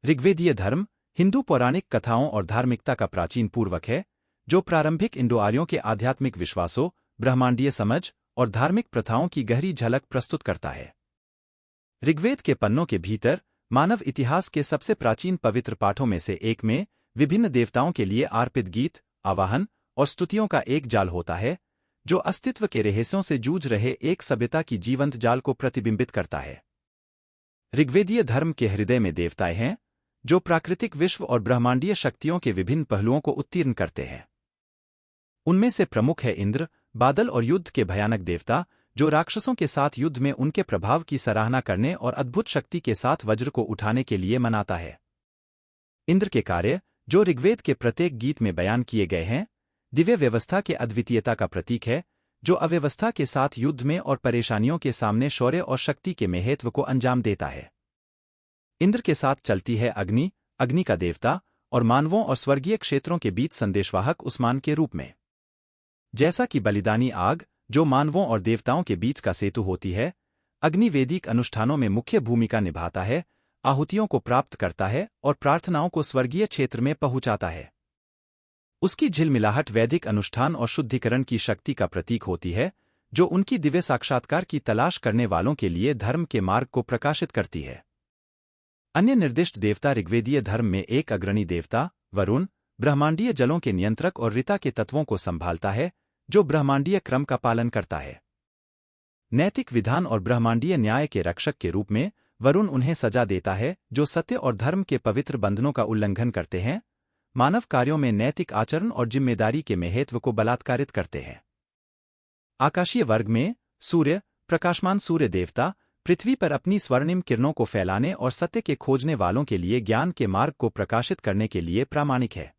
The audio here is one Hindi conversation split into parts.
ऋग्वेदीय धर्म हिंदू पौराणिक कथाओं और धार्मिकता का प्राचीन पूर्वक है, जो प्रारंभिक इंडो आर्यों के आध्यात्मिक विश्वासों, ब्रह्मांडीय समझ और धार्मिक प्रथाओं की गहरी झलक प्रस्तुत करता है। ऋग्वेद के पन्नों के भीतर मानव इतिहास के सबसे प्राचीन पवित्र पाठों में से एक में विभिन्न देवताओं के लिए अर्पित गीत, आवाहन और स्तुतियों का एक जाल होता है, जो अस्तित्व के रहस्यों से जूझ रहे एक सभ्यता की जीवंत जाल को प्रतिबिंबित करता है। ऋग्वेदीय धर्म के हृदय में देवताएं हैं, जो प्राकृतिक विश्व और ब्रह्मांडीय शक्तियों के विभिन्न पहलुओं को उत्तीर्ण करते हैं। उनमें से प्रमुख है इंद्र, बादल और युद्ध के भयानक देवता, जो राक्षसों के साथ युद्ध में उनके प्रभाव की सराहना करने और अद्भुत शक्ति के साथ वज्र को उठाने के लिए मनाता है। इंद्र के कार्य, जो ऋग्वेद के प्रत्येक गीत में बयान किए गए हैं, दिव्य व्यवस्था के अद्वितीयता का प्रतीक है, जो अव्यवस्था के साथ युद्ध में और परेशानियों के सामने शौर्य और शक्ति के महत्व को अंजाम देता है। इंद्र के साथ चलती है अग्नि, अग्नि का देवता, और मानवों और स्वर्गीय क्षेत्रों के बीच संदेशवाहक उस्मान के रूप में। जैसा कि बलिदानी आग, जो मानवों और देवताओं के बीच का सेतु होती है, अग्नि वैदिक अनुष्ठानों में मुख्य भूमिका निभाता है, आहुतियों को प्राप्त करता है और प्रार्थनाओं को स्वर्गीय क्षेत्र में पहुंचाता है। उसकी झिलमिलाहट वैदिक अनुष्ठान और शुद्धिकरण की शक्ति का प्रतीक होती है, जो उनकी दिव्य साक्षात्कार की तलाश करने वालों के लिए धर्म के मार्ग को प्रकाशित करती है। अन्य निर्दिष्ट देवता ऋग्वेदीय धर्म में एक अग्रणी देवता, वरुण, ब्रह्मांडीय जलों के नियंत्रक और ऋता के तत्वों को संभालता है, जो ब्रह्मांडीय क्रम का पालन करता है। नैतिक विधान और ब्रह्मांडीय न्याय के रक्षक के रूप में वरुण उन्हें सजा देता है, जो सत्य और धर्म के पवित्र बंधनों का उल्लंघन करते हैं, मानव कार्यों में नैतिक आचरण और जिम्मेदारी के महत्व को बलात्कारित करते हैं। आकाशीय वर्ग में सूर्य, प्रकाशमान सूर्य देवता, पृथ्वी पर अपनी स्वर्णिम किरणों को फैलाने और सत्य के खोजने वालों के लिए ज्ञान के मार्ग को प्रकाशित करने के लिए प्रामाणिक है।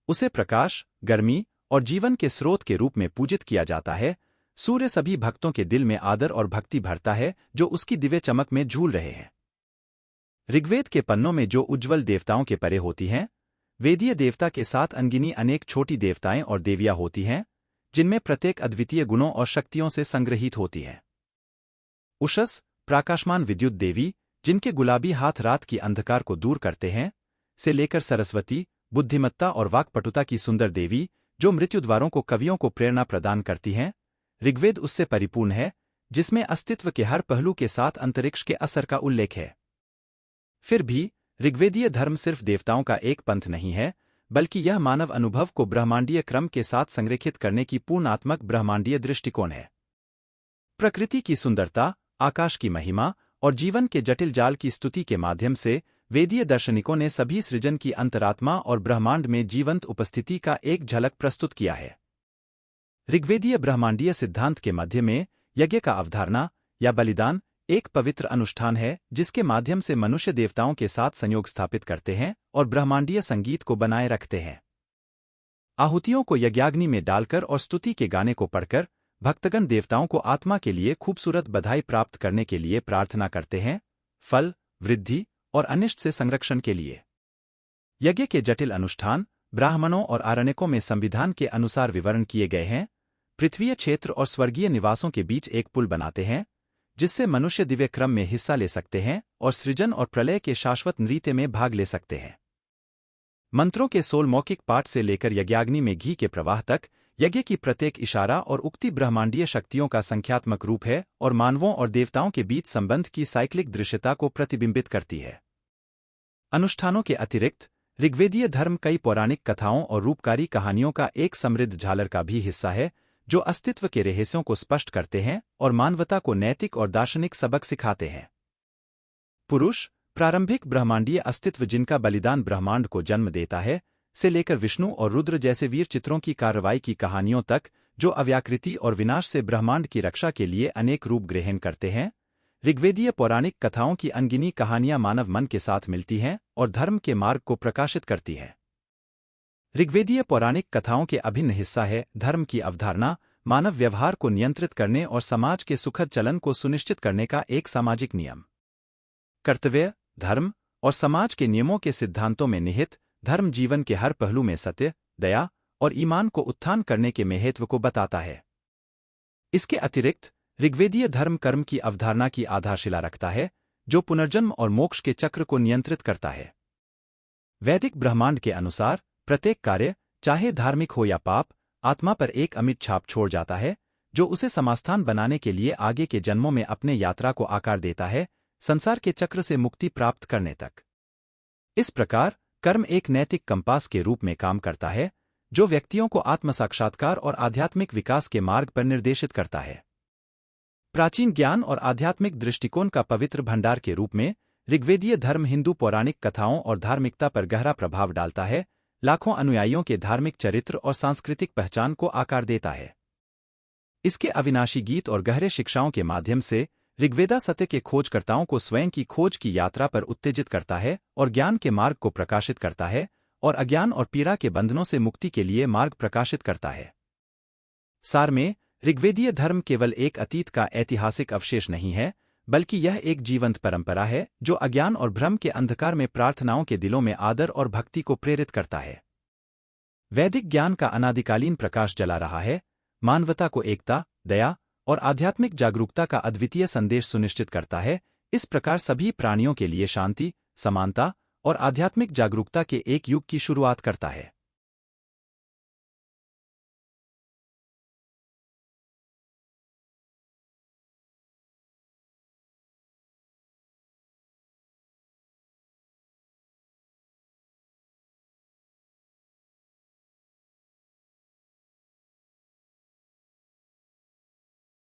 उसे प्रकाश, गर्मी और जीवन के स्रोत के रूप में पूजित किया जाता है। सूर्य सभी भक्तों के दिल में आदर और भक्ति भरता है, जो उसकी दिव्य चमक में झूल रहे हैं। ऋग्वेद के पन्नों में जो उज्ज्वल देवताओं के परे होती हैं, वेदीय देवता के साथ अनगिनी अनेक छोटी देवताएं और देवियां होती हैं, जिनमें प्रत्येक अद्वितीय गुणों और शक्तियों से संग्रहित होती है। उषस, प्रकाशमान विद्युत देवी, जिनके गुलाबी हाथ रात की अंधकार को दूर करते हैं, से लेकर सरस्वती, बुद्धिमत्ता और वाक्पटुता की सुंदर देवी, जो मृत्युद्वारों को कवियों को प्रेरणा प्रदान करती हैं। ऋग्वेद उससे परिपूर्ण है, जिसमें अस्तित्व के हर पहलू के साथ अंतरिक्ष के असर का उल्लेख है। फिर भी ऋग्वेदीय धर्म सिर्फ देवताओं का एक पंथ नहीं है, बल्कि यह मानव अनुभव को ब्रह्मांडीय क्रम के साथ संरेखित करने की पूर्णात्मक ब्रह्मांडीय दृष्टिकोण है। प्रकृति की सुंदरता, आकाश की महिमा और जीवन के जटिल जाल की स्तुति के माध्यम से वेदीय दार्शनिकों ने सभी सृजन की अंतरात्मा और ब्रह्मांड में जीवंत उपस्थिति का एक झलक प्रस्तुत किया है। ऋग्वेदीय ब्रह्मांडीय सिद्धांत के मध्य में यज्ञ का अवधारणा या बलिदान एक पवित्र अनुष्ठान है, जिसके माध्यम से मनुष्य देवताओं के साथ संयोग स्थापित करते हैं और ब्रह्मांडीय संगीत को बनाए रखते हैं। आहुतियों को यज्ञाग्नि में डालकर और स्तुति के गाने को पढ़कर भक्तगण देवताओं को आत्मा के लिए खूबसूरत बधाई प्राप्त करने के लिए प्रार्थना करते हैं, फल, वृद्धि और अनिष्ट से संरक्षण के लिए। यज्ञ के जटिल अनुष्ठान ब्राह्मणों और आरण्यकों में संविधान के अनुसार विवरण किए गए हैं, पृथ्वीय क्षेत्र और स्वर्गीय निवासों के बीच एक पुल बनाते हैं, जिससे मनुष्य दिव्य क्रम में हिस्सा ले सकते हैं और सृजन और प्रलय के शाश्वत नृत्य में भाग ले सकते हैं। मंत्रों के 16 मौखिक पाठ से लेकर यज्ञाग्नि में घी के प्रवाह तक, यज्ञ की प्रत्येक इशारा और उक्ति ब्रह्मांडीय शक्तियों का संख्यात्मक रूप है और मानवों और देवताओं के बीच संबंध की साइक्लिक दृश्यता को प्रतिबिंबित करती है। अनुष्ठानों के अतिरिक्त ऋग्वेदीय धर्म कई पौराणिक कथाओं और रूपकारी कहानियों का एक समृद्ध झालर का भी हिस्सा है, जो अस्तित्व के रहस्यों को स्पष्ट करते हैं और मानवता को नैतिक और दार्शनिक सबक सिखाते हैं। पुरुष, प्रारंभिक ब्रह्मांडीय अस्तित्व जिनका बलिदान ब्रह्मांड को जन्म देता है, से लेकर विष्णु और रुद्र जैसे वीर चित्रों की कार्रवाई की कहानियों तक, जो अव्याकृति और विनाश से ब्रह्मांड की रक्षा के लिए अनेक रूप ग्रहण करते हैं। ऋग्वेदीय पौराणिक कथाओं की अनगिनी कहानियां मानव मन के साथ मिलती हैं और धर्म के मार्ग को प्रकाशित करती हैं। ऋग्वेदीय पौराणिक कथाओं के अभिन्न हिस्सा है धर्म की अवधारणा, मानव व्यवहार को नियंत्रित करने और समाज के सुखद चलन को सुनिश्चित करने का एक सामाजिक नियम। कर्तव्य, धर्म और समाज के नियमों के सिद्धांतों में निहित धर्म जीवन के हर पहलू में सत्य, दया और ईमान को उत्थान करने के महत्व को बताता है। इसके अतिरिक्त ऋग्वेदीय धर्म कर्म की अवधारणा की आधारशिला रखता है, जो पुनर्जन्म और मोक्ष के चक्र को नियंत्रित करता है। वैदिक ब्रह्मांड के अनुसार प्रत्येक कार्य, चाहे धार्मिक हो या पाप, आत्मा पर एक अमिट छाप छोड़ जाता है, जो उसे समास्थान बनाने के लिए आगे के जन्मों में अपने यात्रा को आकार देता है, संसार के चक्र से मुक्ति प्राप्त करने तक। इस प्रकार कर्म एक नैतिक कंपास के रूप में काम करता है, जो व्यक्तियों को आत्मसाक्षात्कार और आध्यात्मिक विकास के मार्ग पर निर्देशित करता है। प्राचीन ज्ञान और आध्यात्मिक दृष्टिकोण का पवित्र भंडार के रूप में ऋग्वेदीय धर्म हिंदू पौराणिक कथाओं और धार्मिकता पर गहरा प्रभाव डालता है, लाखों अनुयायियों के धार्मिक चरित्र और सांस्कृतिक पहचान को आकार देता है। इसके अविनाशी गीत और गहरे शिक्षाओं के माध्यम से ऋग्वेदा सत्य के खोजकर्ताओं को स्वयं की खोज की यात्रा पर उत्तेजित करता है और ज्ञान के मार्ग को प्रकाशित करता है और अज्ञान और पीड़ा के बंधनों से मुक्ति के लिए मार्ग प्रकाशित करता है। सार में, ऋग्वेदीय धर्म केवल एक अतीत का ऐतिहासिक अवशेष नहीं है, बल्कि यह एक जीवंत परंपरा है जो अज्ञान और भ्रम के अंधकार में प्रार्थनाओं के दिलों में आदर और भक्ति को प्रेरित करता है। वैदिक ज्ञान का अनादिकालीन प्रकाश जला रहा है, मानवता को एकता, दया और आध्यात्मिक जागरूकता का अद्वितीय संदेश सुनिश्चित करता है। इस प्रकार सभी प्राणियों के लिए शांति, समानता और आध्यात्मिक जागरूकता के एक युग की शुरुआत करता है।